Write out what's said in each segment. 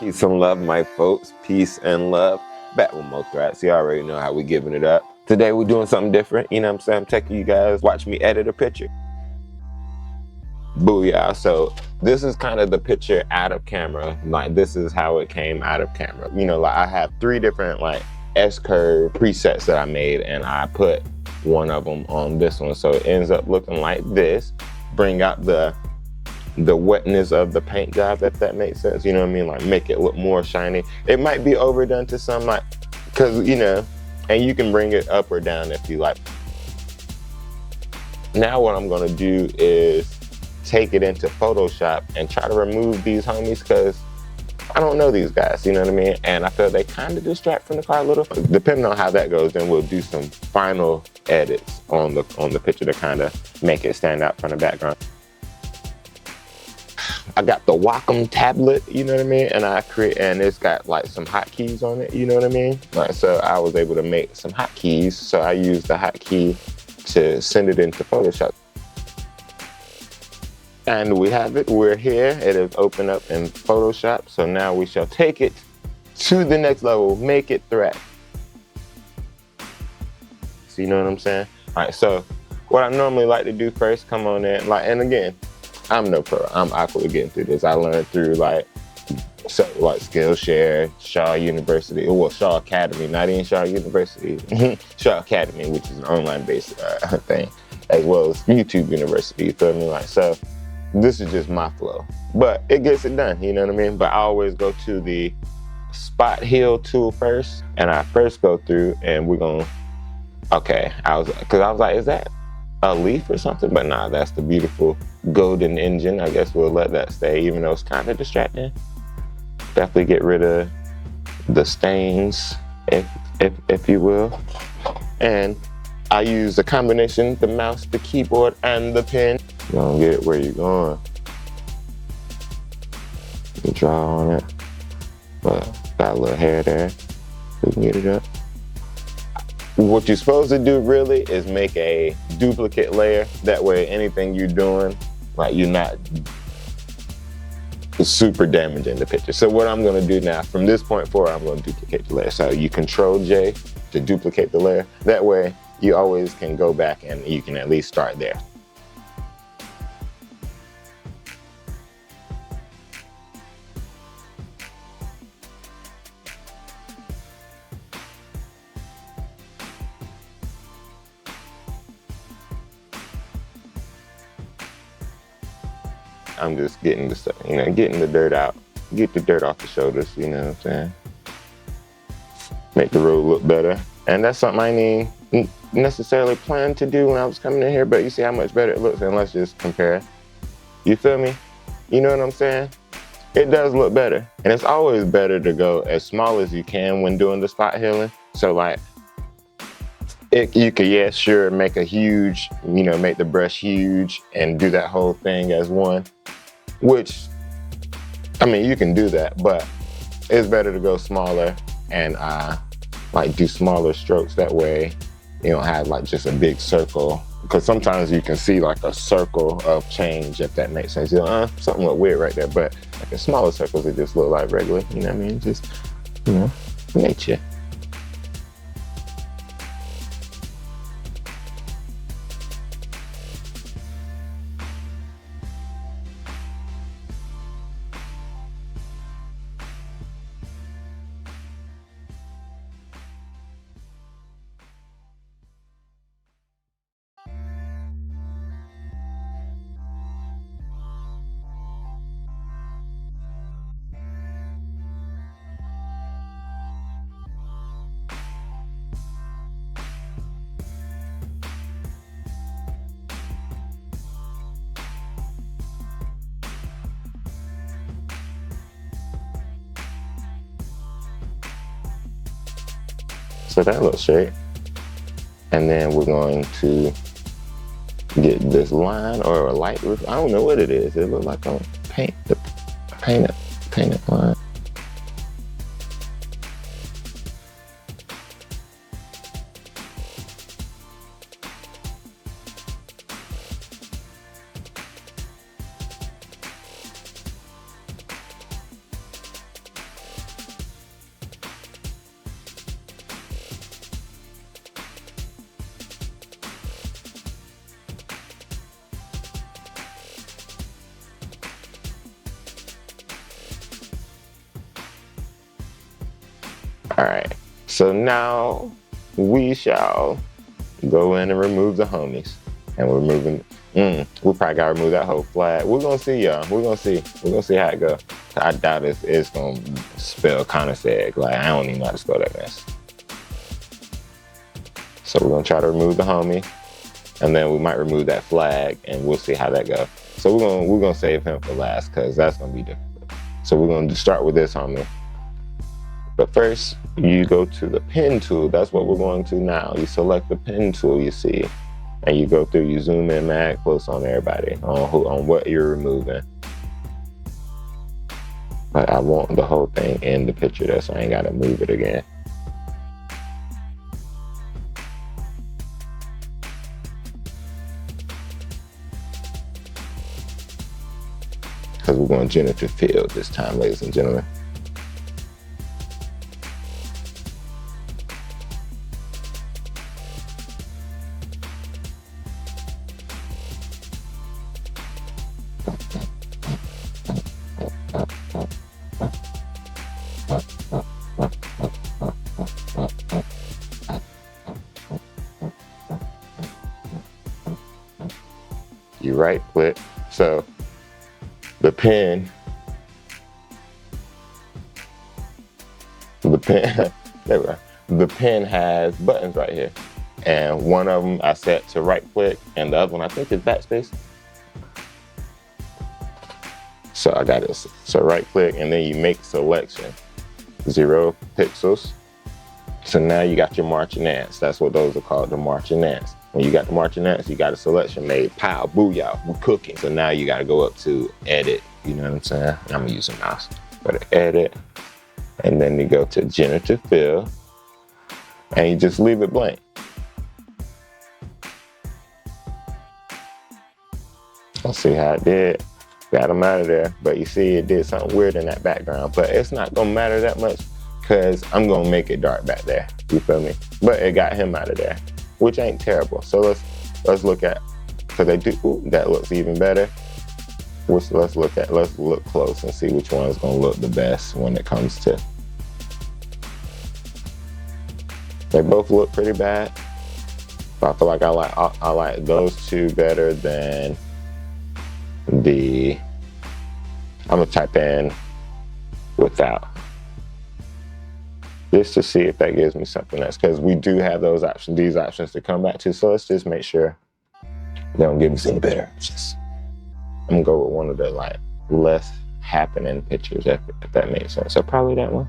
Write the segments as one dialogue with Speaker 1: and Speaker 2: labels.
Speaker 1: Peace and love, my folks. Peace and love. Back with more threats. You already know how we giving it up. Today we're doing something different. You know what I'm saying? I'm taking you guys, watch me edit a picture. Booyah. So this is kind of the picture out of camera. Like this is how it came out of camera. You know, like I have 3 different like S-curve presets that I made, and I put one of them on this one. So it ends up looking like this. Bring out the wetness of the paint job, if that makes sense. You know what I mean? Like make it look more shiny. It might be overdone to some, like, cause you know, and you can bring it up or down if you like. Now what I'm gonna do is take it into Photoshop and try to remove these homies, cause I don't know these guys, you know what I mean? And I feel they kind of distract from the car a little. Depending on how that goes, then we'll do some final edits on the picture to kind of make it stand out from the background. I got the Wacom tablet, you know what I mean? And it's got like some hotkeys on it, you know what I mean? Like, so I was able to make some hotkeys. So I used the hotkey to send it into Photoshop. And we have it, we're here. It is open up in Photoshop. So now we shall take it to the next level, make it threat. So you know what I'm saying? All right, so what I normally like to do first, come on in, like, and again, I'm no pro. I'm awkwardly getting through this. I learned through like Skillshare, Shaw University, well, Shaw Academy, not even Shaw University, Shaw Academy, which is an online-based thing, as well as YouTube University. You feel me? Like, so this is just my flow, but it gets it done. You know what I mean? But I always go to the spot heal tool first, and I first go through, and we're gonna. Okay, I was like, is that a leaf or something? But nah, that's the beautiful golden engine. I guess we'll let that stay, even though it's kind of distracting. Definitely get rid of the stains, if you will. And I use the combination, the mouse, the keyboard, and the pen. You gonna get it where you're going. You can draw on it. But got a little hair there. We can get it up. What you're supposed to do really is make a duplicate layer. That way anything you're doing, like you're not super damaging the picture. So what I'm gonna do now, from this point forward, I'm gonna duplicate the layer. So you Control J to duplicate the layer. That way you always can go back and you can at least start there. I'm just getting the stuff, you know, getting the dirt out, get the dirt off the shoulders, you know what I'm saying? Make the road look better. And that's something I didn't necessarily plan to do when I was coming in here, but you see how much better it looks, and let's just compare. You feel me? You know what I'm saying? It does look better. And it's always better to go as small as you can when doing the spot healing. So like, you could, yeah, sure, make a huge, you know, make the brush huge and do that whole thing as one, which, I mean, you can do that, but it's better to go smaller and like do smaller strokes. That way you don't have like just a big circle, because sometimes you can see like a circle of change, if that makes sense. You know, something look weird right there, but like in smaller circles, it just look like regular, you know what I mean? Just, you know, nature. So that looks straight. And then we're going to get this line or a light roof. I don't know what it is. It looks like a painted line. All right, so now we shall go in and remove the homies. And we're moving, we probably gotta remove that whole flag. We're gonna see, y'all. We're gonna see how it goes. I doubt it's gonna spell conifig. Like, I don't even know how to spell that mess. So we're gonna try to remove the homie, and then we might remove that flag, and we'll see how that goes. So we're gonna save him for last, cause that's gonna be difficult. So we're gonna start with this homie. But first, you go to the pen tool. That's what we're going to now. You select the pen tool, you see, and you go through, you zoom in mad close on everybody, on what you're removing. But I want the whole thing in the picture there, so I ain't gotta move it again. Because we're going generative field this time, ladies and gentlemen. You right click. So the pen, there we go. The pen has buttons right here. And one of them I set to right click, and the other one I think is backspace. So I got this. So right click, and then you make selection. 0 pixels. So now you got your marching ants. That's what those are called, the marching ants. When you got the marching ants, you got a selection made. Pow, booyah, we're cooking. So now you got to go up to edit. You know what I'm saying? I'm gonna use a mouse. Go to edit, and then you go to generative fill, and you just leave it blank. Let's see how it did. Got them out of there, but you see it did something weird in that background. But it's not gonna matter that much, because I'm gonna make it dark back there. You feel me? But it got him out of there, which ain't terrible. So let's look at, because they do, ooh, that looks even better. Let's look close and see which one is gonna look the best when it comes to. They both look pretty bad, but I feel like I like those two better than the. I'm gonna type in without, just to see if that gives me something else, because we do have those options, these options to come back to. So let's just make sure they don't give me something better. I'm gonna go with one of the like less happening pictures, if that makes sense. So probably that one.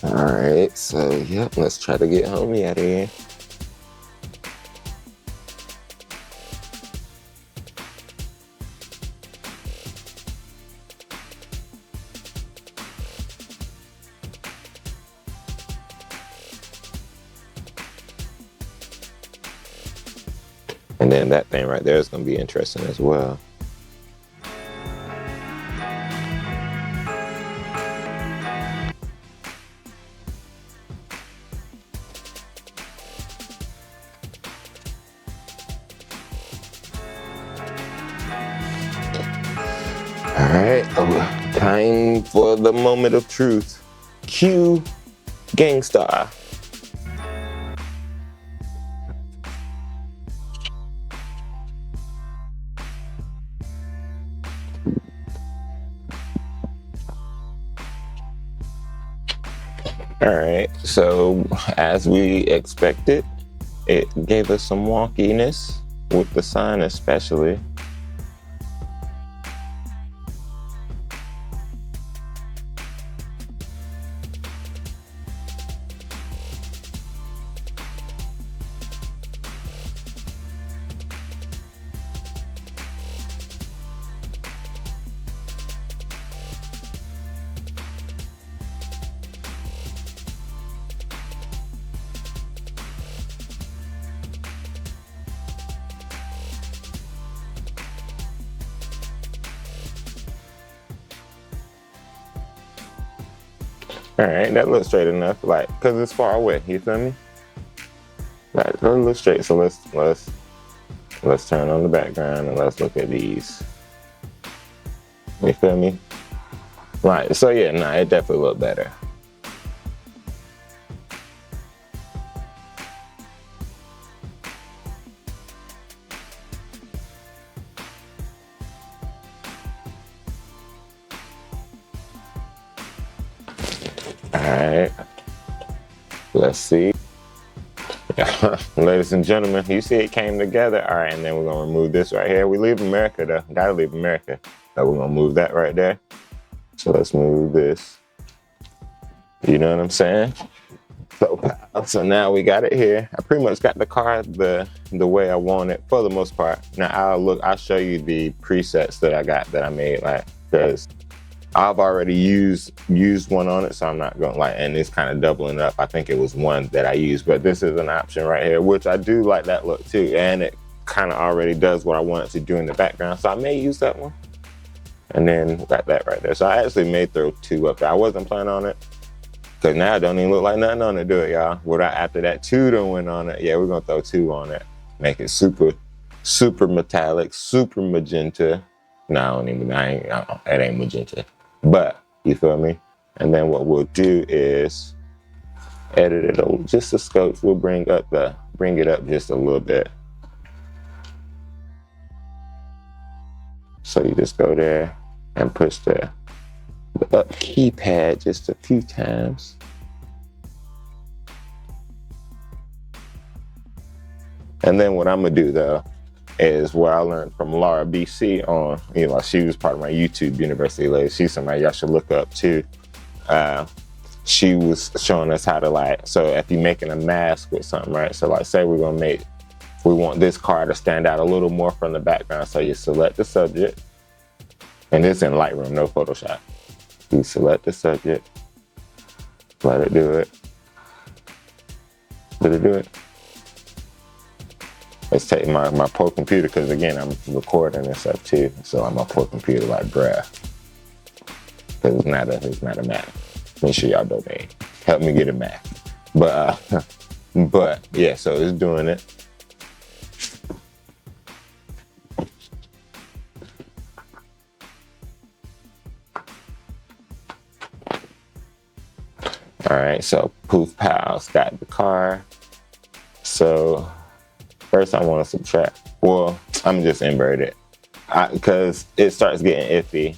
Speaker 1: All right, so yep, let's try to get homie out of here. And then that thing right there is going to be interesting as well. All right, time for the moment of truth. Cue Gangstar. All right, so as we expected, it gave us some wonkiness with the sign especially. All right, that looks straight enough, like, cause it's far away. You feel me? Like, it looks straight. So let's turn on the background and let's look at these. You feel me? Like, so yeah, nah, it definitely looked better. All right, let's see. Ladies and gentlemen, you see it came together. All right, and then we're gonna remove this right here. We leave America though, gotta leave America. So we're gonna move that right there. So let's move this. You know what I'm saying? So now we got it here. I pretty much got the car the way I want it for the most part. Now I'll show you the presets that I got that I made, like, because I've already used one on it, so I'm not going, like, and it's kind of doubling up. I think it was one that I used, but this is an option right here, which I do like that look too, and it kind of already does what I want it to do in the background, so I may use that one. And then got that right there. So I actually may throw two up there. I wasn't planning on it, because now it don't even look like nothing on it, do it, y'all? Without after that two done went on it, yeah, we're gonna throw two on it. Make it super metallic, super magenta. No, it ain't magenta. But, you feel me? And then what we'll do is edit it over just a scope. We'll bring it up just a little bit. So you just go there and push the up keypad just a few times. And then what I'm gonna do though is what I learned from Laura BC on, you know, she was part of my YouTube University lady. She's somebody y'all should look up too. She was showing us how to, like, so if you're making a mask with something, right? So like, say we want this car to stand out a little more from the background. So you select the subject, and it's in Lightroom, no Photoshop. You select the subject, let it do it. Did it do it? Let's take my poor computer, because again, I'm recording this up too. So I'm a poor computer, like, bruh. Because it's not a Mac. Make sure y'all donate. Help me get a Mac. But yeah, so it's doing it. All right, so Poof Pals got the car. So first I want to subtract. Well, I'm just invert it because it starts getting iffy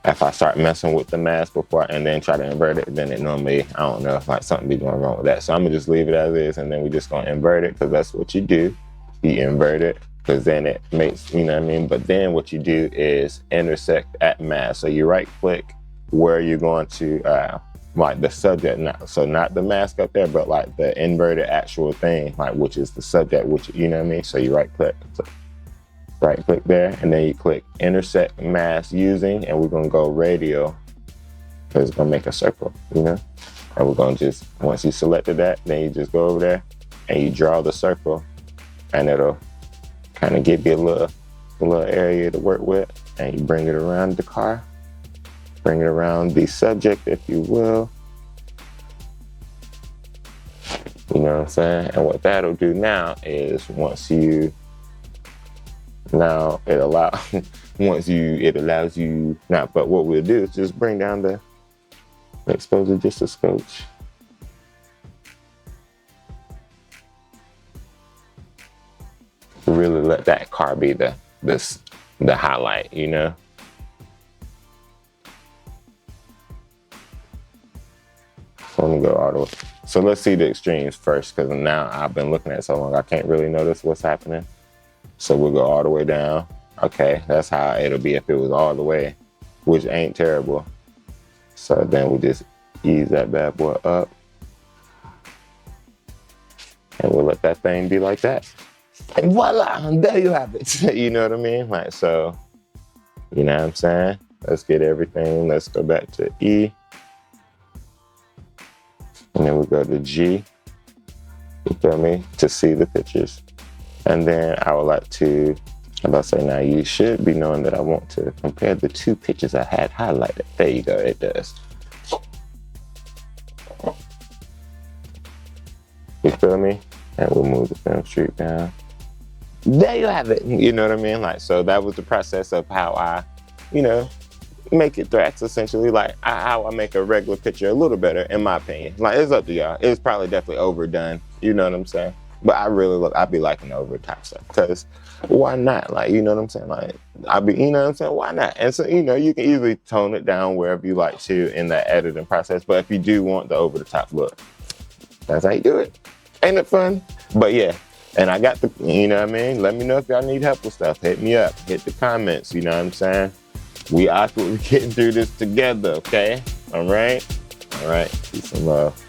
Speaker 1: if I start messing with the mask before and then try to invert it. Then it normally, I don't know, if like something be going wrong with that. So I'm gonna just leave it as is, and then we just gonna invert it, because that's what you do. You invert it, because then it makes, you know what I mean? But then what you do is intersect at mask. So you right click where you're going to like the subject, not the mask up there, but like the inverted actual thing, like, which is the subject, which, you know what I mean? So you right click there, and then you click intersect mask using, and we're gonna go radial, because it's gonna make a circle, you know? And we're gonna just, once you selected that, then you just go over there and you draw the circle, and it'll kind of give you a little area to work with, and you bring it around the car, bring it around the subject, if you will. You know what I'm saying? And what that'll do now is it allows you now, but what we'll do is just bring down the exposure just a scotch. Really let that car be the highlight, you know? So let me go all the way. So let's see the extremes first, because now I've been looking at it so long, I can't really notice what's happening. So we'll go all the way down. Okay, that's how it'll be if it was all the way, which ain't terrible. So then we just ease that bad boy up, and we'll let that thing be like that. And voila, there you have it. You know what I mean? Like, so, you know what I'm saying? Let's get everything. Let's go back to E. And then we go to G, you feel me, to see the pictures. And then I would like to I'm about to say, now you should be knowing that I want to compare the two pictures I had highlighted. There you go, it does. You feel me? And we'll move the film streak down. There you have it. You know what I mean? Like, so that was the process of how I, you know, make it threats, essentially. Like, how I make a regular picture a little better, in my opinion. Like, it's up to y'all. It's probably definitely overdone. You know what I'm saying? But I be liking the over the top stuff, because why not? Like, you know what I'm saying? Like, you know what I'm saying? Why not? And so, you know, you can easily tone it down wherever you like to in that editing process. But if you do want the over the top look, that's how you do it. Ain't it fun? But yeah, and I got the, you know what I mean? Let me know if y'all need help with stuff. Hit me up, hit the comments, you know what I'm saying? We awkwardly getting through this together, okay? All right? All right, peace and love.